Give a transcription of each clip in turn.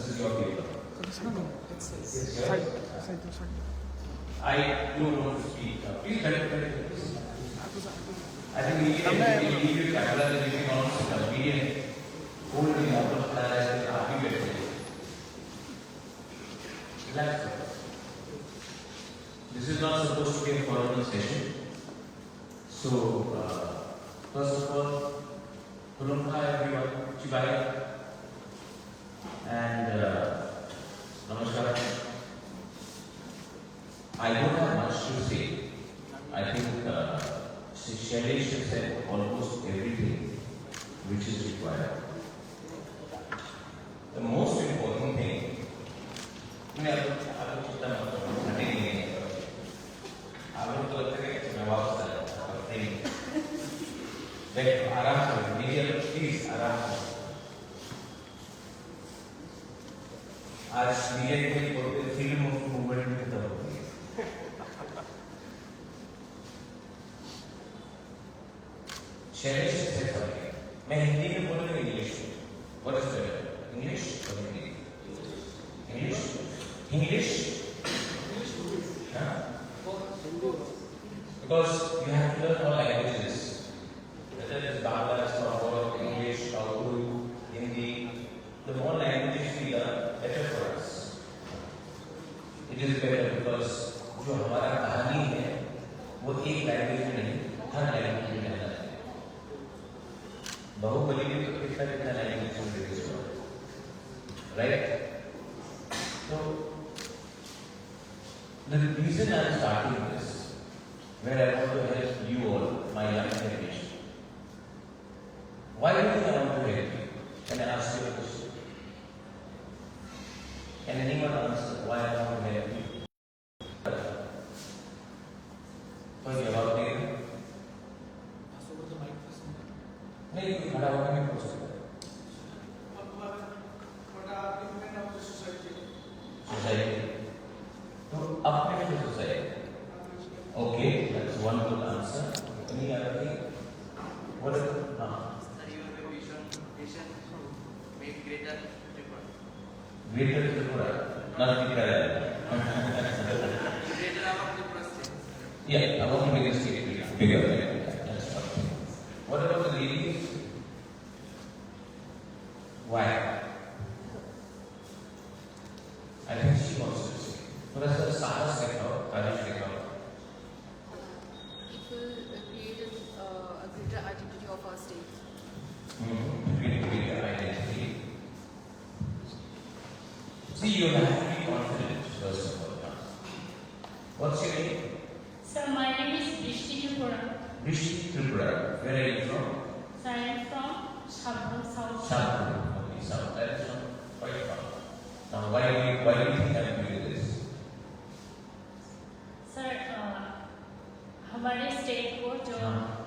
is your paper. It's I don't want to speak. Please tell me. I think we need you camera that you can also media hold the out of that argument. Relax. This is not supposed to be a formal session. So, first of all, Kulumha everyone, Chibaya, and Namaskar. I don't have much to say. I think Shailesh has said almost everything which is required. The most important thing, आज media के बोलते freedom of movement में खत्म हो गई शैलेश से समझिए मैं हिंदी में बोलूँगा इंग्लिश में व्हाट इज दैट इंग्लिश और Hindi English English because you have to learn all languages whether it is Bangla or English or Urdu Hindi the more languages we learn better for us. It is better because जो हमारा कहानी है वो एक language में नहीं हर language में रहना है बहुबली में तो कितना लैंग्वेज में रिलीज हुआ right so the reason I am starting this where I want to help you all my young generation why do you think I want to help you can I ask you a question can anyone answer why I want to help you? कोई जवाब देगा? नहीं कोई खड़ा होकर नहीं पूछ सकता। सोसाइटी तो अपने में society okay that's one good answer any other thing what is your vision make greater greater Tripura not Tripura yeah I want to make a state bigger what about the ladies why I think she wants to say but as a sahas dikhao courage dikhao it will create a greater identity of our state. Greater identity. See, you have to be confident first of all. What's your name? Sir, my name is Brishti Tripura. Brishti Tripura. Where are you from? Sir, I am from Shabha, South. Shabha. Okay, South. That is from quite far. Now, why do you think I am doing this? Sir, हमारे state को जो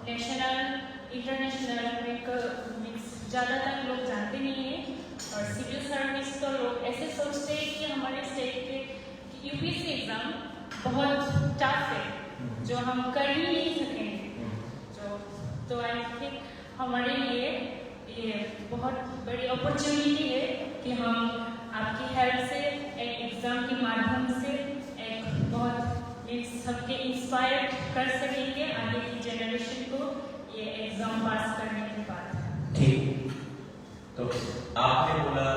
national international में ज़्यादातर लोग जानते नहीं हैं और सिविल सर्विस तो लोग ऐसे सोचते हैं कि हमारे स्टेट के यूपीएससी एग्ज़ाम बहुत टफ है जो हम कर ही नहीं सकेंगे तो आई थिंक हमारे लिए ये बहुत बड़ी अपॉर्चुनिटी है कि हम आपकी हेल्प से एक एग्ज़ाम के माध्यम से एक बहुत सबके इंस्पायर कर सकेंगे आगे की जनरेशन को ये एग्जाम पास करने के बाद ठीक तो आपने बोला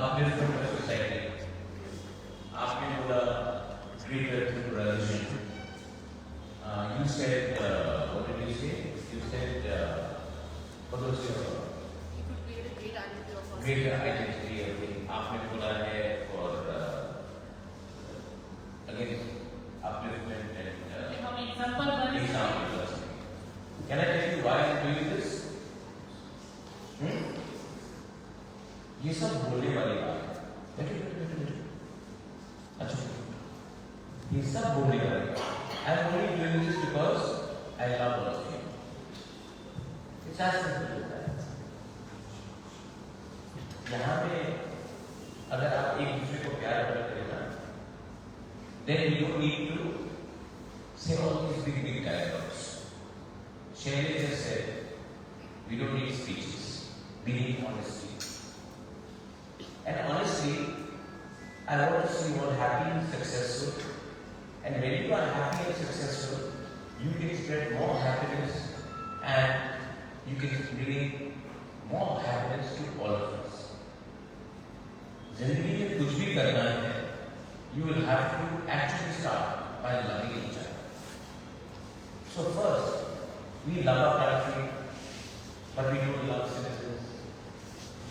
अपने सोसाइटी आपने बोला greater Tripura you said what did you say you said what was your It could create a great identity of our greater identity आपने बोला है और again upliftment and हम एग्जाम्पल बन example. Can I tell you why I am doing this? ये सब बोलने वाली बात है अच्छा ये सब बोलने वाली बात I am only doing this because I love all of you. It's as simple as that. यहाँ पे अगर आप एक दूसरे को प्यार करते हैं ना then you don't need to say all these big dialogues. Shailesh just said, we don't need speeches. We need honesty. And honestly, I want to see you all happy and successful. And when you are happy and successful, you can spread more happiness and you can bring more happiness to all of us. जिंदगी में कुछ भी करना है, you will have to actually start by loving each other. So first, we love our country, but we don't love citizens.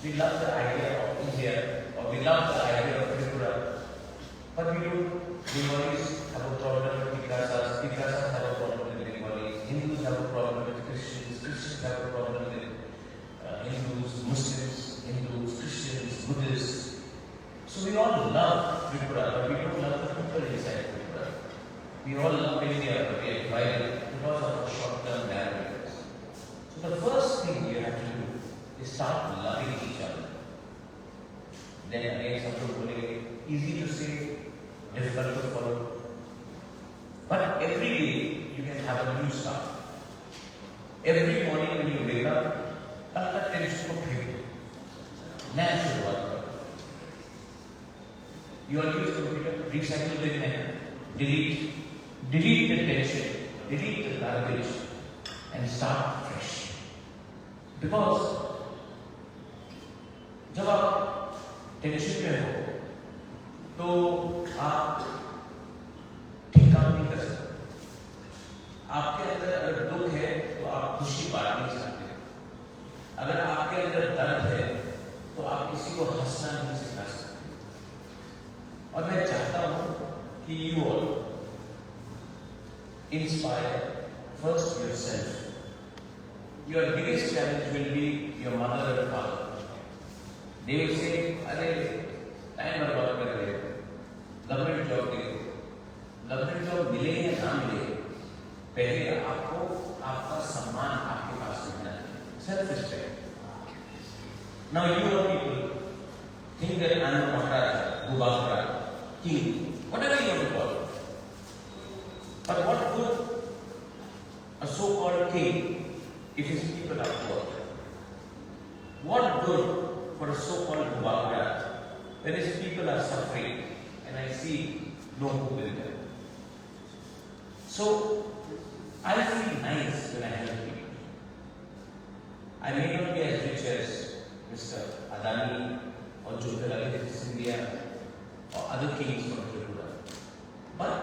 We love the idea of India, or we love the idea of Tripura, but we don't. Bengalis have a problem with Tikrasas, Tikrasas have a problem with Bengalis, Hindus have a problem with Christians, Christians have a problem with Hindus, Muslims, Hindus, Christians, Buddhists. So we all love Tripura, but we don't love the people inside Tripura. We all love India, but we are divided because of our short-term narratives. So the first thing you have to do is start loving each other. Then again, some people say, easy to say, difficult to follow. But every day you can have a new start. Every morning when you wake up, कल का tension को फेंक दो, नया शुरुआत करो. You all use computer, recycle the pen, delete the tension, delete the garbage, and start fresh. Because जब आप टेंशन में हो तो आप ठीक काम नहीं कर सकते. आपके अंदर अगर दुख है तो आप खुशी बांट नहीं सकते. अगर आपके अंदर दर्द है तो आप किसी को हंसना नहीं सिखा सकते. और मैं चाहता हूं कि you all inspire first yourself. Your biggest challenge will be your mother or father. They will say, अरे टाइम बर्बाद कर रहे हो, गवर्नमेंट जॉब देखो. गवर्नमेंट जॉब मिले या ना मिले, पहले आपको आपका सम्मान आपके पास रखना है. Self respect. Now you all people think that I am Maharaja, Bubakra, king, whatever you want to call it. But what good a so-called king if his people are poor? What good for a so-called Bubakra when his people are suffering and I see no hope in them? So I feel nice when I help people. I may not be as rich as Mr. Adani or Jyotirladitya Scindia or other kings from Tripura, but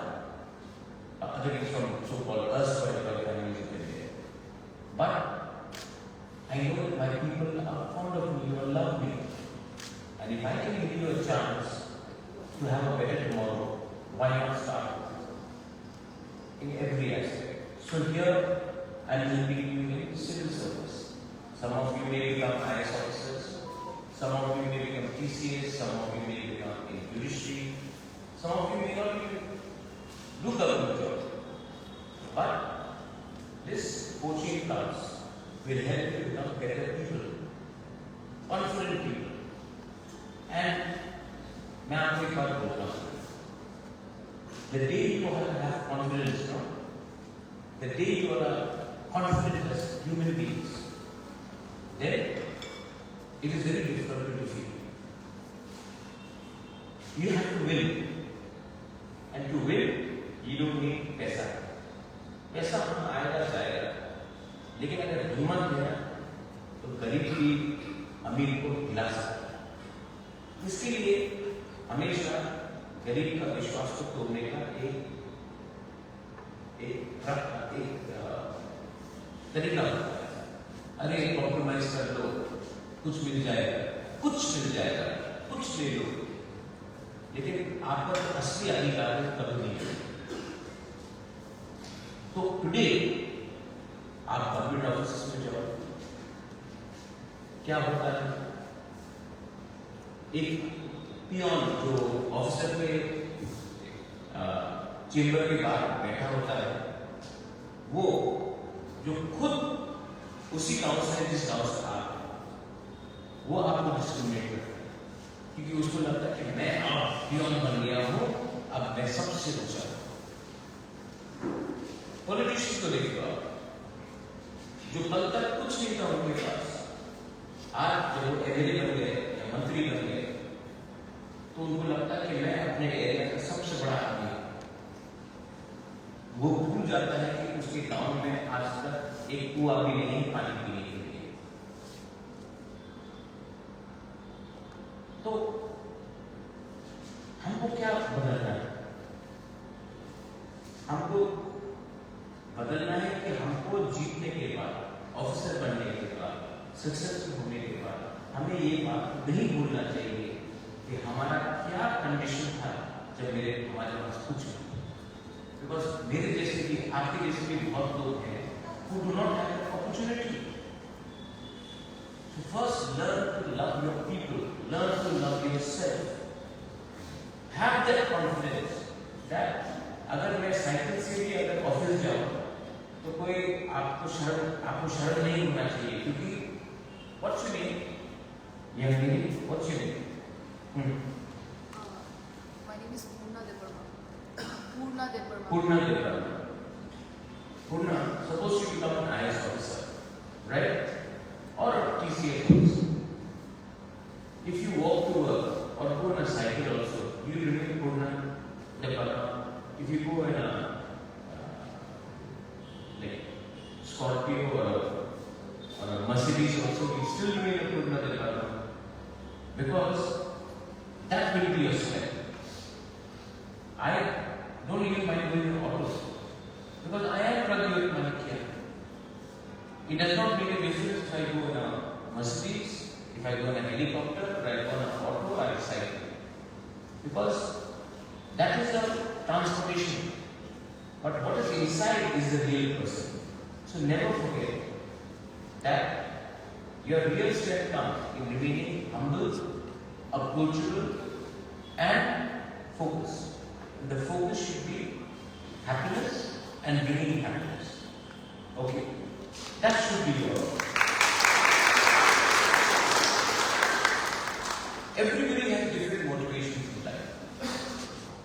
other kings from so-called erstwhile families of India. But I know that my people are fond of me or love me, and if I can give you a chance to have a better tomorrow, why not start in every aspect? So here I am helping you in civil service. Some of you may become IAS officers, some of you may become TCS, some of you may become in judiciary, some of you may not even do government job. But this coaching class will help you become better people, confident people. And मैं आपको एक बात बोलता हूँ, the day you have confidence, no? The day you are confident as human beings, then it is very difficult to defeat. You have to win, and to win, you don't need पैसा. पैसा हम आएगा जाएगा, लेकिन अगर हिम्मत है तो गरीब भी अमीर को हिला सकता है. इसके लिए हमेशा गरीब का विश्वास को तोड़ने का एक तरीका होता है. अरे कॉम्प्रोमाइज कर लो, कुछ मिल जाएगा, कुछ ले लो, लेकिन आपका जो असली अधिकार है कभी नहीं है. तो टुडे आप गवर्नमेंट ऑफिस में जाओ, क्या होता है, एक पियोन जो ऑफिसर के चेंबर के बाहर बैठा होता है, वो जो खुद उसी गांव से है जिस गांव से आप, वो आपको डिस्क्रिमिनेट करता है, क्योंकि उसको लगता है कि मैं अब पियोन बन गया हूं, अब मैं सबसे ऊंचा हूं. पॉलिटिशियंस को देखो, जो कल तक कुछ नहीं था उनके पास, आज जब वो एमएलए बन गए या मंत्री बन गए, तो उनको लगता है कि मैं जाता है कि उसके गांव में आज तक एक कुआं भी नहीं पानी पीने के लिए। तो हमको क्या बदलना है? हमको बदलना है कि हमको जीतने के बाद, ऑफिसर बनने के बाद, सक्सेसफुल होने के बाद हमें ये बात नहीं भूलना चाहिए कि हमारा क्या कंडीशन था जब हमारे पास कुछ नहीं। बिकॉज मेरे जैसे भी, आपके जैसे भी बहुत लोग हैं who do not have the opportunity. So first learn to love your people, learn to love yourself. Have that confidence that अगर मैं साइकिल से भी अगर ऑफिस जाऊँ तो कोई आपको शर्म नहीं होना चाहिए, क्योंकि what's your name? Young lady, what's your name? My name is Purna Deparma. Purna Deparma. Purna Deparma. Purna, suppose you become an IAS officer, right? Or a TCS officer. If you walk to work or go on a cycle also, you remain Purna Deparma. If you go in a like Scorpio or a Mercedes also, you still remain a Purna Deparma, because that will be your strength. I don't even mind going in autos because I am running with Manikya. It does not make a difference if I go in a Mercedes, if I go in a helicopter, or I go in an auto, or I cycle, because that is the transportation. But what is inside is the real person. So never forget that your real strength comes in remaining humble, approachable, and focused. And the focus should be happiness and bringing happiness. Okay, that should be your. Everybody has different motivations in life.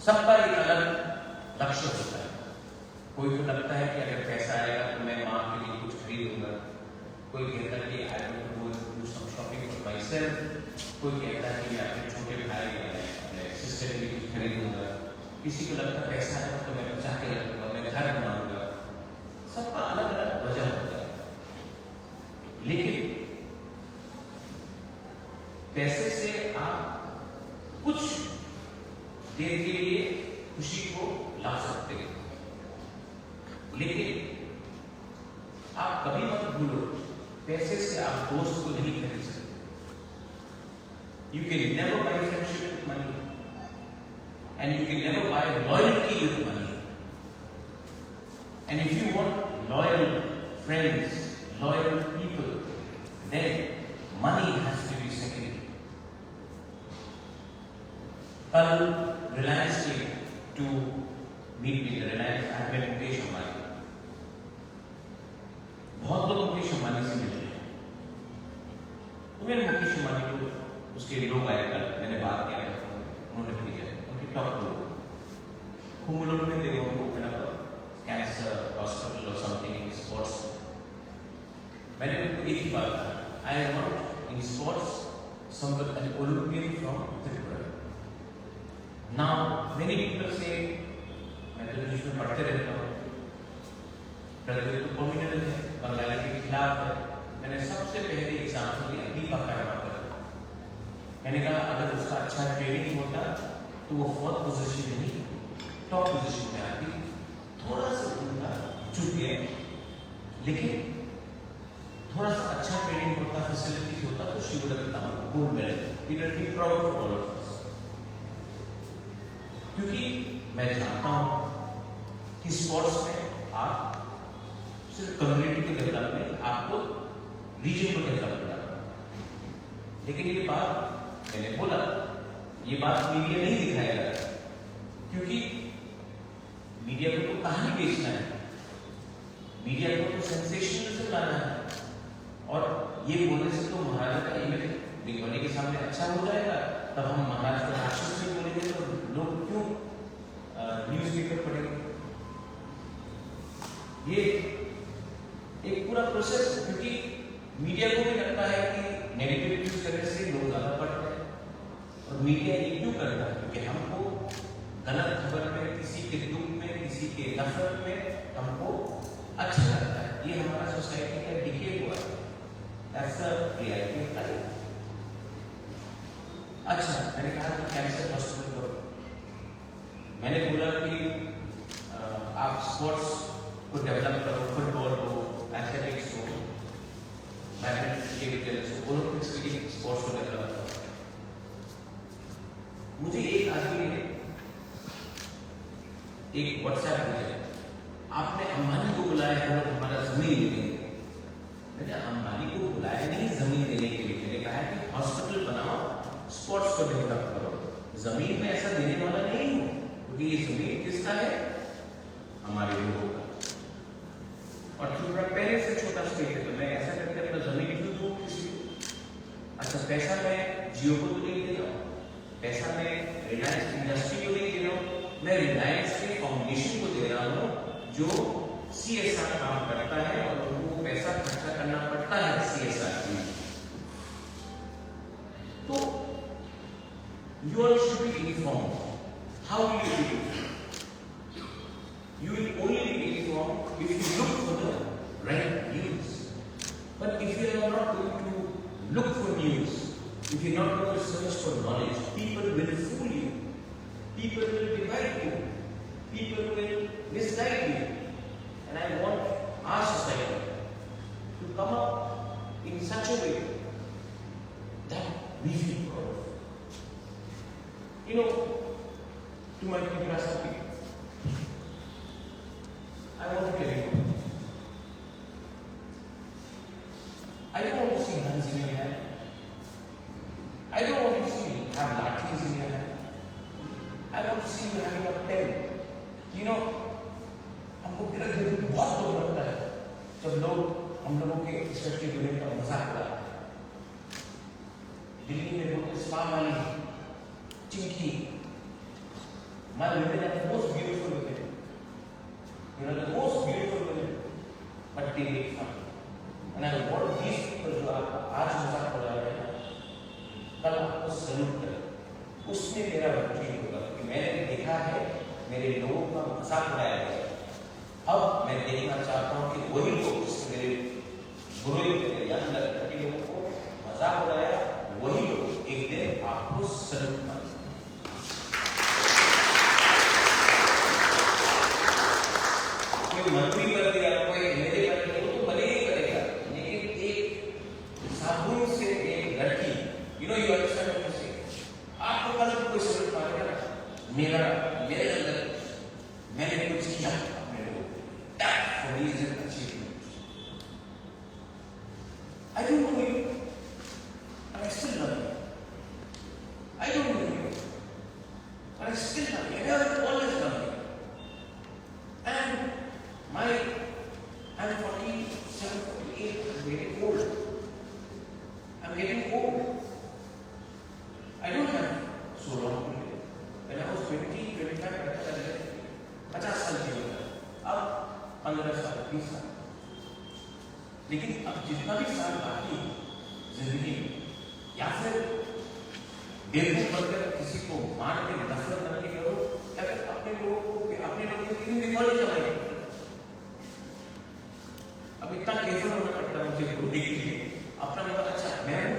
सबका एक अलग लक्ष्य होता है। कोई को लगता है कि अगर पैसा आएगा तो मैं माँ के लिए कुछ खरीदूंगा, कोई कहता है कि I want to do some shopping for myself, कोई कहता है कि मैं अपने छोटे भाई या अपने सिस्टर के लिए कुछ खरीदूंगा, किसी को लगता है पैसा आएगा तो मैं बचा के रखूंगा, मैं घर बनाऊंगा। सबका अलग अलग वजह होता है, लेकिन पैसे से आप कुछ देर के लिए खुशी को ला सकते हैं, लेकिन आप कभी मत भूलो पैसे से आप दोस्त को नहीं खरीद सकते। You can never buy friendship with money, and you can never buy loyalty with money. And if you want loyal friends, loyal people, then money has to be secondary. कल रिलायंस के टू मीट में रिलायंस आई में मुकेश अंबानी, बहुत लोग मुकेश अंबानी से मिले हैं। तो मैंने मुकेश अंबानी को उसके लोग आए कल, मैंने बात किया, उन्होंने भेजा उनके टॉप लोग खूब लोग ने देखो ओपन अप कैंसर हॉस्पिटल और समथिंग इन स्पोर्ट्स। मैंने उनको एक ही बात कहा, I want in sports somebody an Olympian from Tripura. Now many people say मैं तो देश में पढ़ते रहता हूँ, प्रज्वल तो कॉम्युनल है, बंगाली के खिलाफ है। मैंने सबसे पहले एग्जाम्पल लिया दीपक कर्माकर। मैंने कहा अगर उसका अच्छा ट्रेनिंग होता तो वो फोर्थ पोजीशन नहीं टॉप पोजीशन में आती। थोड़ा सा उनका चुप गया, लेकिन थोड़ा सा अच्छा ट्रेनिंग होता, फैसिलिटीज होता तो she would have become gold medal. It will be proud for all of us, क्योंकि मैं जानता हूं कि स्पोर्ट्स में आप सिर्फ कम्युनिटी को डेवलप नहीं, आपको रीजन को डेवलप करना। लेकिन ये बात मैंने बोला, ये बात मीडिया नहीं दिखाएगा, क्योंकि मीडिया को तो कहानी बेचना है, मीडिया को तो सेंसेशनलिज्म लाना है। और ये बोलने से तो महाराजा का इमेज दिखवाने के सामने अच्छा हो जाएगा, तब हम महाराज को राक्षस में बोलेंगे तो लोग क्यों न्यूज़पेपर पढ़ेंगे। ये एक पूरा प्रोसेस है, क्योंकि मीडिया को भी लगता है कि नेगेटिव न्यूज करने से लोग ज्यादा पढ़ते हैं। और मीडिया ये क्यों करता है? क्योंकि हमको गलत खबर में, किसी के दुख में, किसी के नफरत में हमको अच्छा लगता है। ये हमारा सोसाइटी का डिके हुआ है। That's the reality of life. अच्छा, मैंने कहा कि कैंसर हॉस्पिटल करो। मैंने बोला कि आप स्पोर्ट्स को डेवलप करो, फुटबॉल हो, एथलेटिक्स हो, बैडमिंटन के टेनिस हो, ओलंपिक्स के स्पोर्ट्स को डेवलप करो। मुझे एक आदमी ने एक व्हाट्सएप भेजा, आपने अंबानी को बुलाया है और हमारा जमीन लेंगे। मैंने अंबानी को बुलाया नहीं जमीन देने के लिए, मैंने कहा कि हॉस्पिटल बनाओ, स्पोर्ट्स को डेवलप करो। जमीन में ऐसा देने वाला नहीं हूं, क्योंकि ये जमीन किसका है? हमारे लोगों का। और छोटा पहले से छोटा स्टेट है, तो मैं ऐसा करके अपना जमीन क्यों दूं किसी को? अच्छा, पैसा मैं जियो को तो नहीं दे रहा हूं, पैसा मैं रिलायंस इंडस्ट्री को नहीं दे रहा हूं, मैं रिलायंस के फाउंडेशन को दे रहा हूं जो CSR काम करता है और उनको पैसा खर्चा करना पड़ता है CSR के लिए। तो you all should be informed. How will you do it? You will only be informed if you look for the right news. But if you are not going to look for news, if you are not going to search for knowledge, people will fool you. People will divide you. People will misguide you. And I want our society to come up in such a way that we feel proud of. You know, to my curiosity, I want to tell you, I don't want to see guns in your hand. I don't want to see you have lathis in your hand. I want to see you having a pen. You know, हमको गिरक गिरक बहुत दुख लगता है जब लोग हम लोगों के स्पेशली यूनिट का मजाक उड़ाते हैं। दिल्ली में लोग स्पा वाली Chinki, my women are the most beautiful women. You know, the most beautiful women, but they make fun. And I want these people जो आज मजाक उड़ा रहे हैं, कल आपको सलूट करें। उसमें मेरा वकील होगा कि मैंने देखा है मेरे लोगों का मजाक उड़ाया गया। अब मैं देखना चाहता हूं कि वही लोग जिसने मेरे बुरे या लड़के लोगों को मजाक उड़ाया, वही लोग एक दिन आपको सलूट करें। कोई मंत्री कर दिया, कोई मेरे कर दिया, वो तो भले ही करेगा, लेकिन एक साबुन से एक लड़की, you know, you understand what I'm saying? आपको कल कोई सलूट मारेगा ना, मेरे अंदर मैंने कुछ किया अपने लोगों को, that for me is an achievement. I don't know you, but I still love you. I don't know you, but I still love you. I have always loved you. And I'm 47, 48, I'm getting old. I'm getting old. I don't have so long to live. When I was 20, 25, 50 साल की उम्र, अब 15 साल, 20 साल। लेकिन अब जितना भी साल बाकी जिंदगी में, या फिर बेवकूफ बनकर किसी को मार के नफरत करने करो, या फिर अपने लोगों को क्यों दिखाने चलाएंगे? अब इतना केयरफुल होना पड़ता है मुझे को देखिए अपना मतलब अच्छा मैं हूं,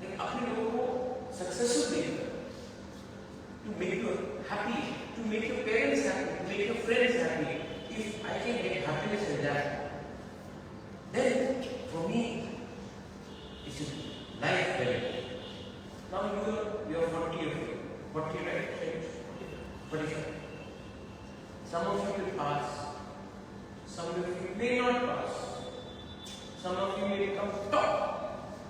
लेकिन अपने लोगों को सक्सेसफुल देखकर to make you happy, to make your parents happy, to make your friends happy. If I can get happiness in that, then for me it's a life better. Now you are 40 right? 45. Some of you will pass, some of you may not pass, some of you may become top,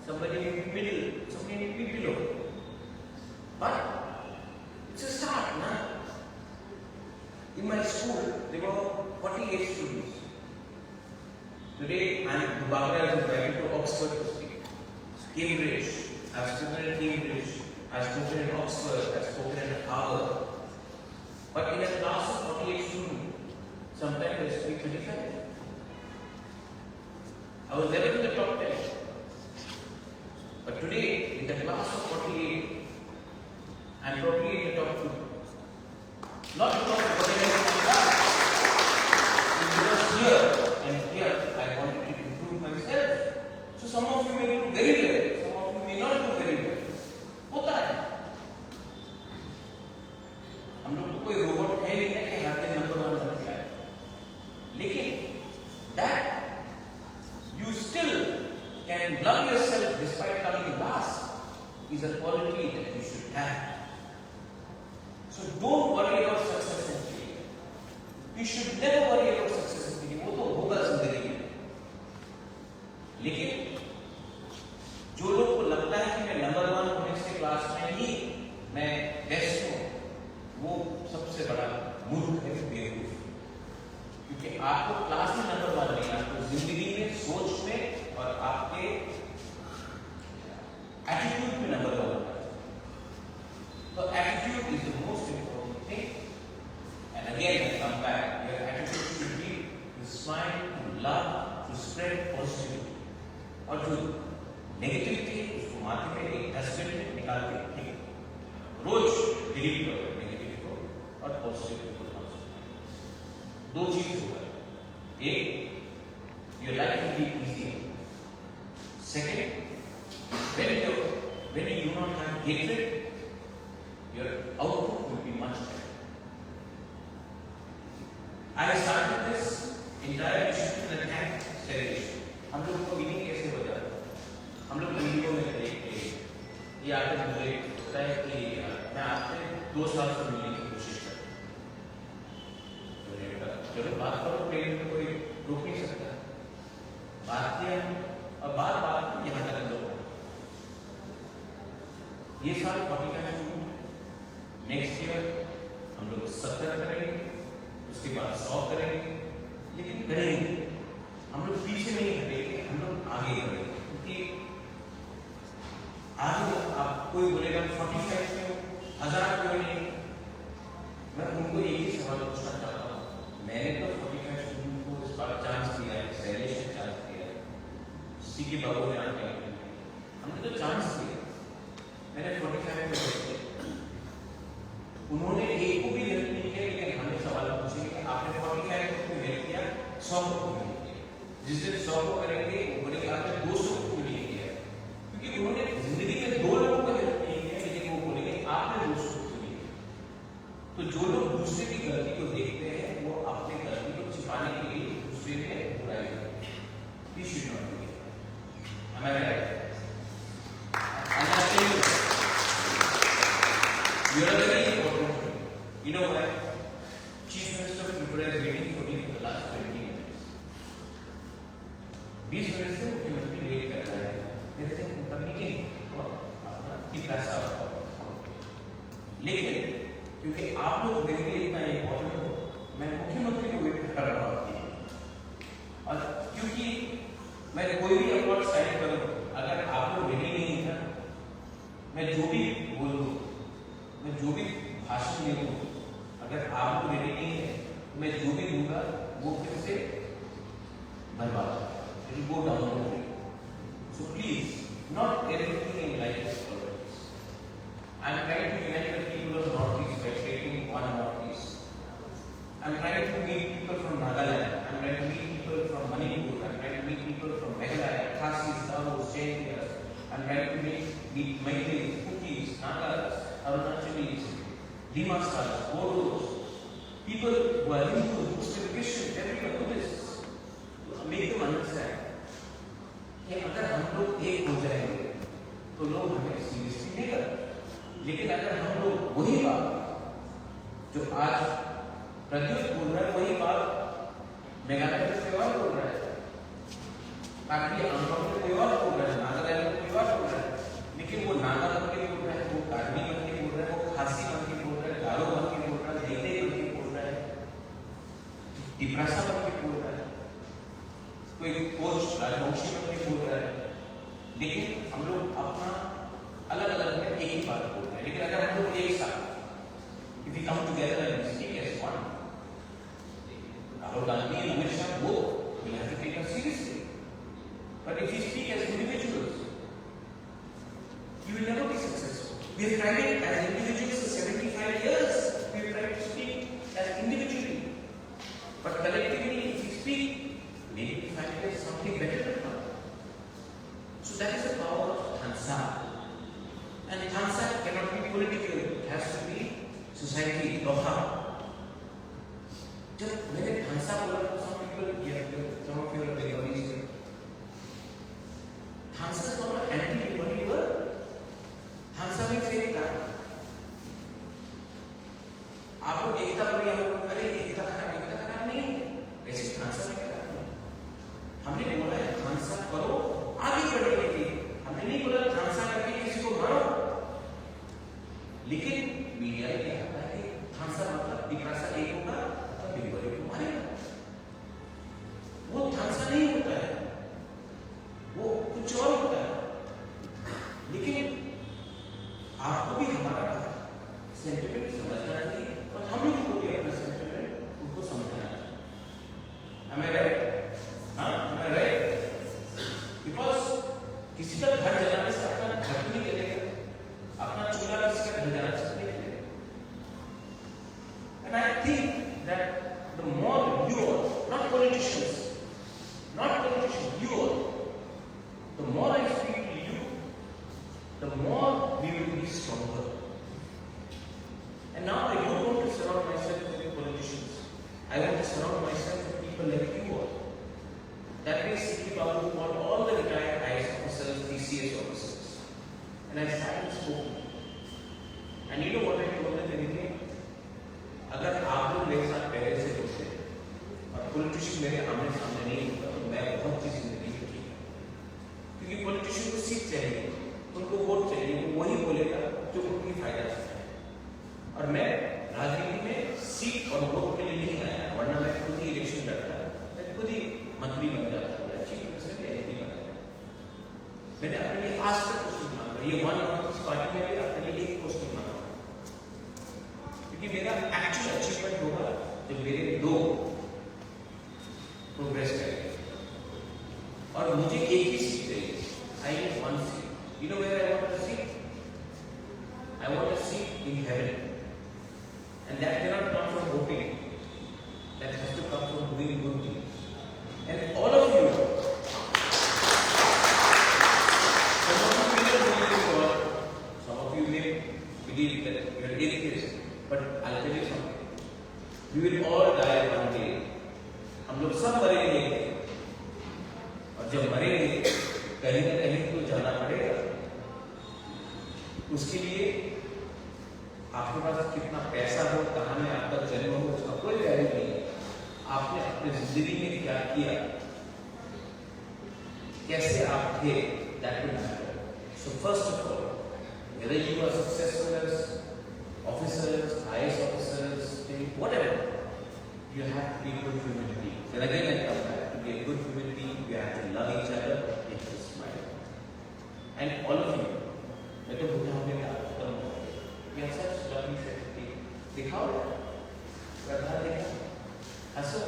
somebody may be middle, somebody may be below. But it's a start, na? In my school, there were 48 students. Today, Maharaja is invited to Oxford to speak. Cambridge, I've spoken in Cambridge, I've spoken in Oxford, I've spoken in Harvard. But in a class of 48 students, sometimes I speak 25. I was never in the top 10. But today, in the class of 48, I'm probably in the top 2. Not because of what I have done. is a quality that you should have. So don't worry about success and failure. You should never worry about success and failure. वो तो होगा जिंदगी में. लेकिन जो लोग को लगता है कि मैं नंबर 1 होने से क्लास में ही मैं बेस्ट हूँ, वो सबसे बड़ा मूर्ख है, बेवकूफ. क्योंकि आपको क्लास में नंबर 1 नहीं, आपको जिंदगी में, सोच में और आपके एटीट्यूड में नंबर 1 होता है. तो attitude is the most important thing. And again I come back, your attitude should be to smile, to love, to spread positivity. और जो नेगेटिविटी है उसको माथे में एक डस्टबिन में निकाल के फेंक, रोज डिलीट करो नेगेटिव को और पॉजिटिव को. दो चीज होगा. एक, your life will be easy. Second, when you do not have hatred, your output will be much better. I started this entire mission in a tank celebration. हम लोग को मीटिंग कैसे हो जाता है? हम लोग वीडियो में देखते हैं. ये आकर मुझे होता है कि मैं आपसे 2 साल से मिलने की कोशिश करता हूँ. चलो बात करो, प्रेम में कोई रोक नहीं सकता. बात किया और बात में यहाँ तक लोग. ये साल 40 का शुरू, नेक्स्ट ईयर हम लोग 70 करेंगे, उसके बाद 100 करेंगे. लेकिन करेंगे, हम लोग पीछे नहीं हटेंगे, हम लोग आगे बढ़ेंगे. क्योंकि आगे आप कोई बोलेगा 45 में 1000 क्यों नहीं, मैं उनको एक ही सवाल पूछना चाहता हूँ. मैंने तो 45 स्टूडेंट को इस बार चांस दिया है, सेलेक्शन चांस दिया है. सी के बाबू ने आके हमने तो चांस दिया. मैंने 45 में दिया, उन्होंने एक को भी हेल्प नहीं किया. लेकिन हमें सवाल पूछेंगे कि आपने 45 को हेल्प किया, 100 को नहीं किया. जिस दिन 100 को करेंगे वो बोलेंगे आपने 200 को नहीं किया. क्योंकि उन्होंने जिंदगी में 2 लोगों को हेल्प नहीं किया, लेकिन वो बोलेंगे आपने 200 को नहीं किया. तो जो लोग दूसरे की गलती को देखते हैं, वो अपने गलती को छिपाने के लिए दूसरे में बुराई करते हैं. This should not be. Am I right? You are very important. You know what? Chief Minister of Tripura is waiting for me for the last 20 minutes. 20 minutes से मुख्यमंत्री वेट कर रहा है. मेरे से करने के लिए पैसा लेकिन क्योंकि आप लोग मेरे लिए इतना इम्पोर्टेंट हो, मैं मुख्यमंत्री को वेट कर रहा हूँ. और क्योंकि मैं कोई भी अवार्ड साइन करूँ, अगर आप लोग रेडी नहीं है, मैं जो भी बोलूँ, मैं जो भी भाषण दे दूँ, अगर आप लोग रेडी नहीं है, मैं जो भी दूंगा वो फिर से बर्बाद, it will go down the drain. So please, not everything in life is politics. I am trying to unite the people of Northeast by creating one Northeast. I am trying to meet people from Nagaland. I am trying to meet people from Manipur. I am trying to meet people from Meghalaya, Khasis, Davos, Jaintias. I am trying to meet Maithils, Kukis, Nagas, Arunachalis, Dimastas, Bodos, people who are Hindus, Muslim, Christian, everyone Buddhists. To make them understand कि अगर हम लोग एक हो जाएंगे तो लोग हमें सीरियसली लेगा. लेकिन अगर हम लोग वही बात जो आज प्रद्युत बोल रहा है, वही बात मेघालय में कोई और बोल रहा है, बाकी आंध्र में कोई और बोल रहा है, नागालैंड में कोई और बोल रहा है, लेकिन वो नागा बन के बोल रहा है, वो कार्बी बन के बोल रहा है, वो खासी बन के बोल रहा है, गारो बन के बोल रहा है, देते बन के बोल रहा है, डिप्रेसा बन के बोल रहा है, कोई कोच राजवंशी बन के बोल रहा है. लेकिन हम लोग अपना अलग अलग में एक ही बात बोल रहे हैं. लेकिन अगर हम लोग एक साथ if we come together and speak as one, Rahul Gandhi and Amit Shah both will have to take us seriously. But if we speak as individuals, you will never be successful. We have tried it as individuals for 75 years. We have tried to speak as individually. But collectively, if we speak, maybe we find there's something better than that. So that is the power of Tansa. And Tansa cannot be political. It has to be society, Loha. Just when it Tansa bola, some people, some of you are very honest. Tansa is not an anti-liberty word. Sentiment समझना चाहिए और हम लोगों को भी अपना sentiment उनको समझना चाहिए। Am I right? हाँ, am I right? Because किसी का घर जलाने से अपना घर नहीं जलेगा, अपना चूल्हा किसी का घर जलाने से नहीं जलेगा। And I think that the more you all, not politicians, you all, the more I speak to you, the more we will be stronger. And now I don't want to surround myself with politicians. I want to surround myself with people like you all. That way, C.P. Babu called all the retired IAS officers, DCS officers. And I sat and spoke. And you know what I told them anything? अगर आप लोग मेरे साथ पहले से होते और politician मेरे आमने सामने नहीं होता तो मैं बहुत चीज जिंदगी में की, क्योंकि पॉलिटिशियन को सीट चाहिए, उनको वोट चाहिए, वो वही बोलेगा जो उनकी फायदा है। और मैं राजनीति में सीट और वोट के लिए नहीं आया, वरना मैं खुद ही इलेक्शन लड़ता, मैं खुद ही मंत्री बन जाता, चीफ मिनिस्टर या एमपी बन जाता। मैंने अपने लिए आज तक कुछ नहीं मांगा, ये वन इस पार्टी में भी अपने लिए एक पोस्ट नहीं मांगा, क्योंकि मेरा एक्चुअल अचीवमेंट होगा जब मेरे लोग प्रोग्रेस करेंगे। और मुझे एक ही सीट चाहिए, I need one seat. You know where I want a seat? I want a seat in heaven, and that can not come from voting, that has to come from doing good things. And all of you, some of you may believe that you are atheists, but I'll tell you something. We will all die one day. हम लोग सब मरेंगे, और जब मरेंगे कहीं ना कहीं तो जाना पड़ेगा। उसके लिए आपके पास कितना पैसा हो, कहाँ में आपका जन्म हो, उसका कोई वैल्यू नहीं है। आपने अपनी जिंदगी में क्या किया, कैसे आप थे, that will matter. So first of all, whether you are successful as officers, IAS officers, whatever, you have to be a good human being. Then again I come back, to be a good human being, you have to love each other, you have to smile. And all of you, मैं तो बुढ़ा हो गया, खत्म हो गया, you have such lovely sensitivity. दिखाओ, करना देखा, हंसो,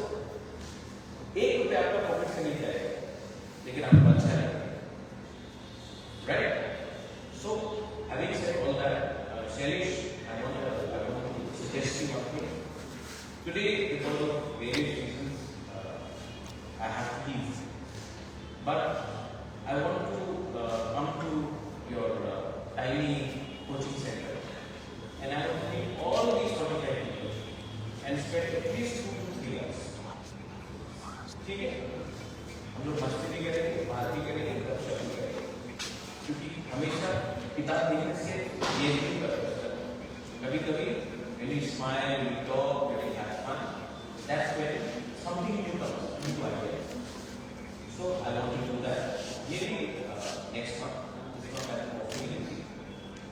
₹1 आपका पॉकेट से नहीं जाएगा, लेकिन आपको अच्छा लगेगा, right? So, having said all that, Shailesh, I want to suggest you one thing. Today, because of various reasons, I have to leave. But I want to come to your tiny coaching center, and I want to meet all these 45 people and spend at least 2 to 3 hours. ठीक है? हम लोग मस्ती भी करेंगे, बात भी करेंगे, गपशप भी करेंगे, क्योंकि हमेशा किताब देखने से ये नहीं कर सकता। कभी-कभी when you smile, when you talk, when you have fun, that's when something new comes, new ideas. So I want to do that. Maybe next month, this month I'm offering it,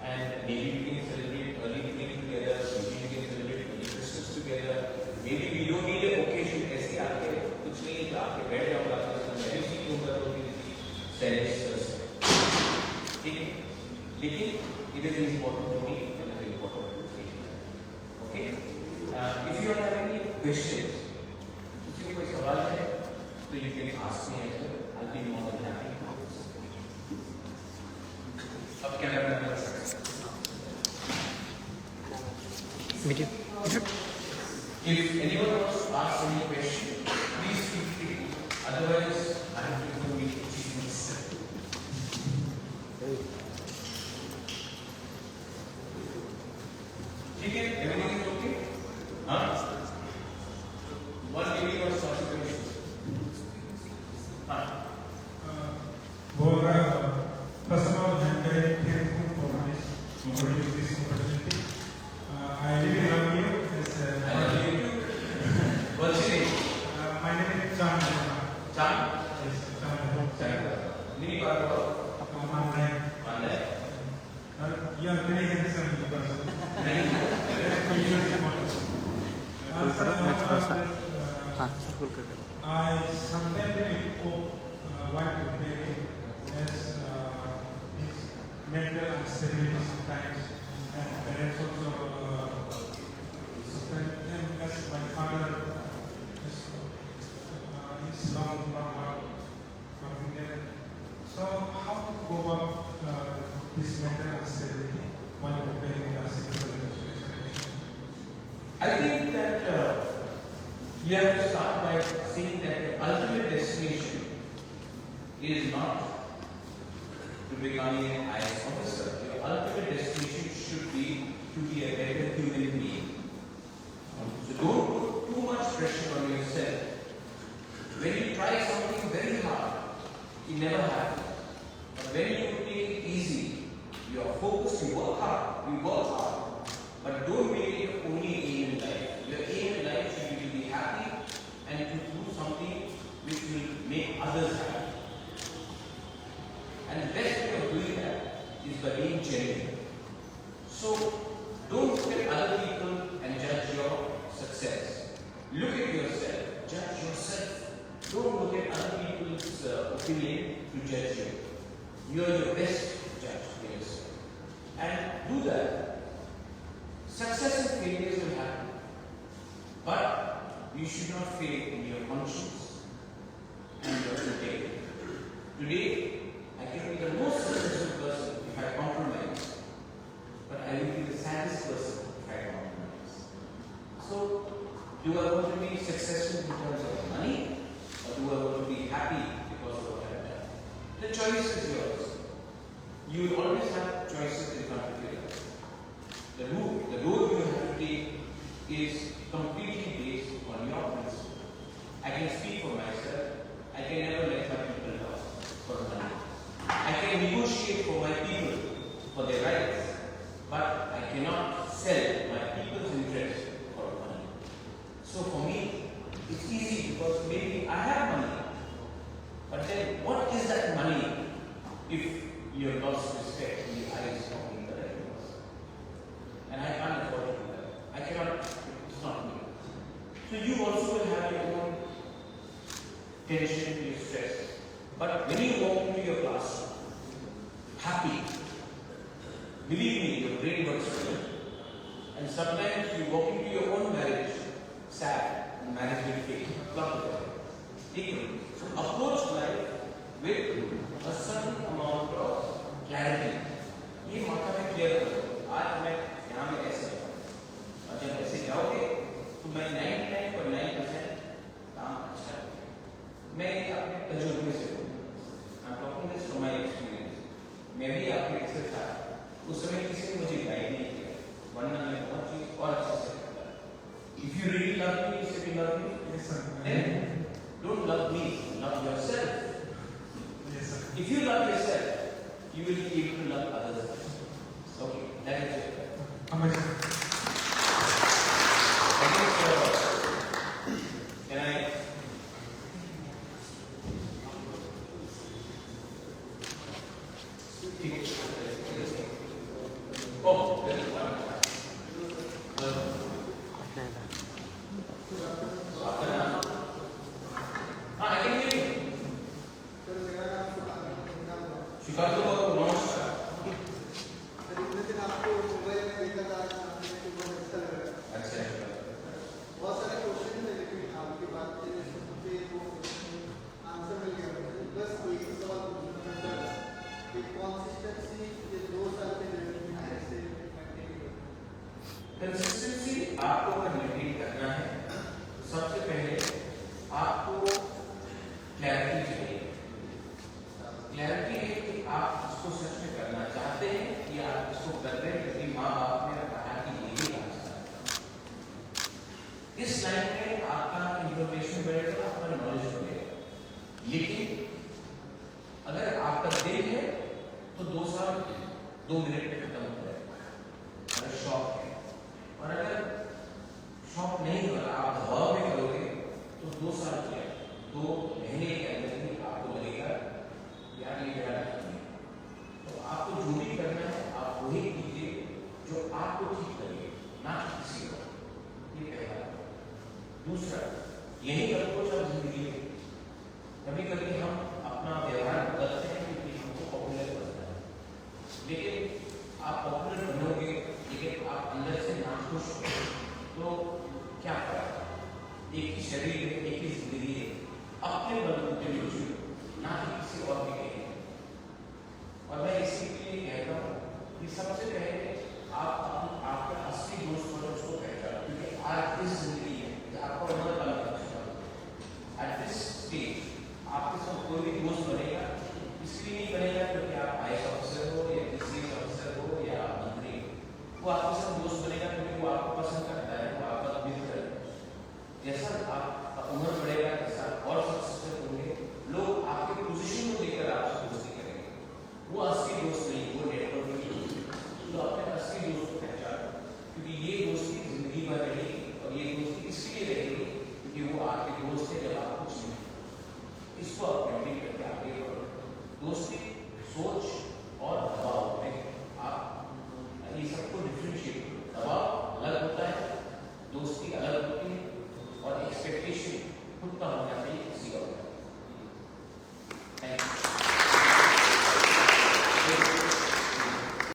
and maybe we can celebrate early beginning together. Maybe we can celebrate early Christmas together. Maybe we don't need an occasion. ऐसे आके कुछ नहीं, तो आके बैठ जाओ, मैं भी सीखूंगा तो सेलिब्रेट। ठीक है, लेकिन it is important to me, it is important to me. Okay? If you have any questions, किसी को कोई सवाल है, तो you can ask me as well. I'll be more than happy to answer. अब कैमरा मैन कर सकते हैं। If anyone wants to ask any question, please feel free. Otherwise, I have to go meet the chief minister. ठीक है, everything is okay? हाँ? One lady wants to ask a question. हाँ? First of all, I'm very thankful for this opportunity. I really love you. I love you too. What's your name? My name is Chan. Chan? Yes, Chan. Chan. Nini baat karo. Manday. Manday. You are very handsome person. I sometimes want to marry as mental instability sometimes, and parents also mental instability while preparing the civil service? I think that you have to start by saying that the ultimate destination is not to becoming an IAS officer. Your ultimate destination should be to be a better human being. So don't put too much pressure on yourself. When you try something very hard, it never happens. But when you take it easy, you are focused, you work hard, but don't make it your only aim in life. Your aim in life should be to be happy and to do something which will make others happy. And the best way of doing that is by being genuine. So don't look at other people and judge your success. Look at yourself, judge yourself. Don't look at other people's opinion to judge you. You are your best judge for yourself. And do that. Success and failures will happen. But you should not fail in your conscience and your integrity. Today, I can be the most successful person if I compromise, but I will be the saddest person if I compromise. So, do I want to be successful in terms of money, or do I want to be happy because of what I've done? The choice is yours. You will always have choices in front of you. The road you have to take is completely based on your principle. I can speak for myself. I can never let my people down for money. I can negotiate for my people for their rights, but I cannot sell my people's interest for money. So for me, it's easy because maybe I have money, but then what is that money if you have lost respect in the eyes of the other person? And I can't afford to do that. I cannot, it's not me. So you also will have your own tension, your stress. But when you walk into your classroom, happy, believe me, your brain works for you. And sometimes you walk into your own marriage, sad, and marriage will fail. So approach life with a certain amount of clarity. ये माथा में clear करो, आज मैं यहाँ में ऐसे और जब ऐसे जाओगे तो मैं 99.9% काम अच्छा करूँगा। मैं अपने तजुर्बे से I'm talking this from my experience. मैं भी आपके एक्सेस था। उस समय किसी ने मुझे गाइड नहीं किया, वरना मैं बहुत चीज और अच्छे से करता। If you really love me, you say you love me. Yes, sir. Then don't love me, love yourself. Yes, sir. If you love yourself, you will be able to love others. Okay, that is it. Amazing. Can I? Oh, there is one. I can hear you. Shikatu ko namaskar. अच्छा बहुत सारे question है लेकिन आपकी बात पे वो answer मिल गया मुझे बस एक ही सवाल पूछना था कि कंसिस्टेंसी ये 2 साल के जर्नी में कैसे मेंटेन करें। कंसिस्टेंसी आपको अगर मेंटेन करना है तो सबसे पहले आपको क्लैरिटी चाहिए। क्लैरिटी है कि आप इसको सच में करना चाहते हैं या आप इसको कर रहे हैं क्योंकि माँ बाप ने कहा कि यही रास्ता है। इस लाइन में आपका इंफॉर्मेशन बढ़ेगा, आपका नॉलेज बढ़ेगा। लेकिन अगर आपका दिल है तो 2 साल 2 मिनट में खत्म हो जाएगा। अगर शौक है और अगर शौक नहीं हो रहा, आप दबाव में करोगे तो 2 साल के 2 महीने के अंदर ही आपको लगेगा यार ये मेरा नहीं है। तो आपको जो भी करना है आप वही कीजिए जो आपको ठीक लगे, ना किसी को। ये पहला। दूसरा, यही अप्रोच आप जिंदगी में कभी कभी हम अपना व्यवहार बदलते हैं क्योंकि हमको पॉपुलर बनना है, लेकिन आप पॉपुलर बनोगे लेकिन आप अंदर से नाखुश हो तो क्या करेगा? एक ही शरीर है, एक ही जिंदगी है, अपने बलबूते पे जियो, ना कि किसी और के लिए। और मैं इसी के लिए कहता हूँ वो आपको